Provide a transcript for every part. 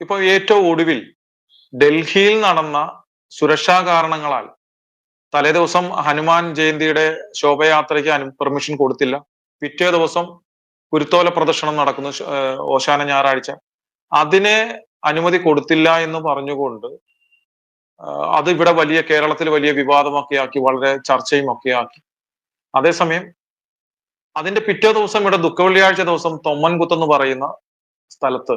ഇപ്പൊ ഏറ്റവും ഒടുവിൽ ഡൽഹിയിൽ നടന്ന സുരക്ഷാ കാരണങ്ങളാൽ തലേ ദിവസം ഹനുമാൻ ജയന്തിയുടെ ശോഭയാത്രയ്ക്ക് പെർമിഷൻ കൊടുത്തില്ല. പിറ്റേ ദിവസം കുരുത്തോല പ്രദർശനം നടക്കുന്നു, ഓശാന ഞായറാഴ്ച. അതിനെ അനുമതി കൊടുത്തില്ല എന്ന് പറഞ്ഞുകൊണ്ട് അത് ഇവിടെ കേരളത്തിൽ വലിയ വിവാദമൊക്കെ ആക്കി, വളരെ ചർച്ചയും ഒക്കെ ആക്കി. അതേസമയം അതിന്റെ പിറ്റേ ദിവസം ഇവിടെ ദുഃഖവെള്ളിയാഴ്ച ദിവസം തൊമ്മൻകുത്ത് എന്ന് പറയുന്ന സ്ഥലത്ത്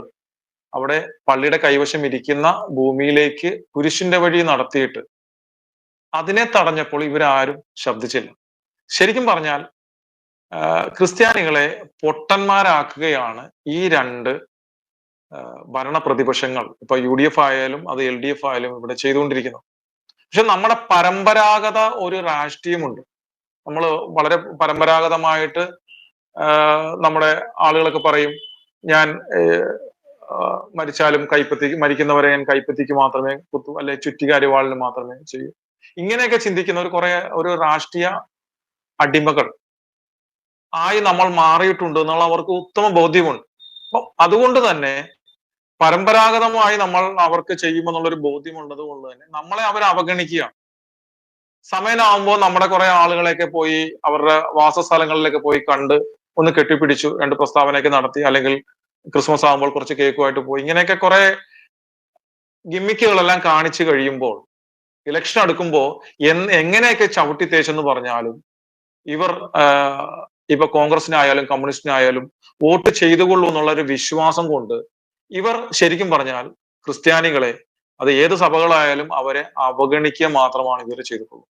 അവിടെ പള്ളിയുടെ കൈവശം ഇരിക്കുന്ന ഭൂമിയിലേക്ക് കുരിശിന്റെ വഴി നടത്തിയിട്ട് അതിനെ തടഞ്ഞപ്പോൾ ഇവരാരും ശബ്ദിച്ചില്ല. ശരിക്കും പറഞ്ഞാൽ ക്രിസ്ത്യാനികളെ പൊട്ടന്മാരാക്കുകയാണ് ഈ രണ്ട് ഭരണ പ്രതിപക്ഷങ്ങൾ, ഇപ്പൊ UDF ആയാലും അത് LDF ആയാലും ഇവിടെ ചെയ്തുകൊണ്ടിരിക്കുന്നത്. പക്ഷെ നമ്മുടെ പരമ്പരാഗത ഒരു രാഷ്ട്രീയമുണ്ട്. നമ്മൾ വളരെ പരമ്പരാഗതമായിട്ട് നമ്മുടെ ആളുകളൊക്കെ പറയും, ഞാൻ മരിച്ചാലും മരിക്കുന്നവരെ ഞാൻ കൈപ്പത്തിക്ക് മാത്രമേ കുത്തു, അല്ലെ ചുറ്റികാരിവാളിന് മാത്രമേ ചെയ്യൂ. ഇങ്ങനെയൊക്കെ ചിന്തിക്കുന്ന ഒരു രാഷ്ട്രീയ അടിമകൾ ആയി നമ്മൾ മാറിയിട്ടുണ്ട് എന്നുള്ള അവർക്ക് ഉത്തമ ബോധ്യമുണ്ട്. അപ്പൊ അതുകൊണ്ട് തന്നെ പരമ്പരാഗതമായി നമ്മൾ അവർക്ക് ചെയ്യുമെന്നുള്ളൊരു ബോധ്യമുള്ളത് കൊണ്ട് തന്നെ നമ്മളെ അവർ അവഗണിക്കുകയാണ്. സമയമാകുമ്പോൾ നമ്മുടെ കുറെ ആളുകളെയൊക്കെ പോയി അവരുടെ വാസസ്ഥലങ്ങളിലൊക്കെ പോയി കണ്ട് ഒന്ന് കെട്ടിപ്പിടിച്ചു, രണ്ട് പ്രസ്താവനയൊക്കെ നടത്തി, അല്ലെങ്കിൽ ക്രിസ്മസ് ആകുമ്പോൾ കുറച്ച് കേക്കുമായിട്ട് പോയി, ഇങ്ങനെയൊക്കെ കുറെ ഗിമ്മിക്കുകളെല്ലാം കാണിച്ചു കഴിയുമ്പോൾ ഇലക്ഷൻ അടുക്കുമ്പോൾ എങ്ങനെയൊക്കെ ചവിട്ടി തേച്ചെന്ന് പറഞ്ഞാലും ഇവർ ഇപ്പൊ കോൺഗ്രസിനായാലും കമ്മ്യൂണിസ്റ്റിനായാലും വോട്ട് ചെയ്തുകൊള്ളൂ എന്നുള്ള ഒരു വിശ്വാസം കൊണ്ട് ഇവർ ശരിക്കും പറഞ്ഞാൽ ക്രിസ്ത്യാനികളെ, അത് ഏത് സഭകളായാലും അവരെ അവഗണിക്കുക മാത്രമാണ് ഇവർ ചെയ്തുകൊള്ളൂ.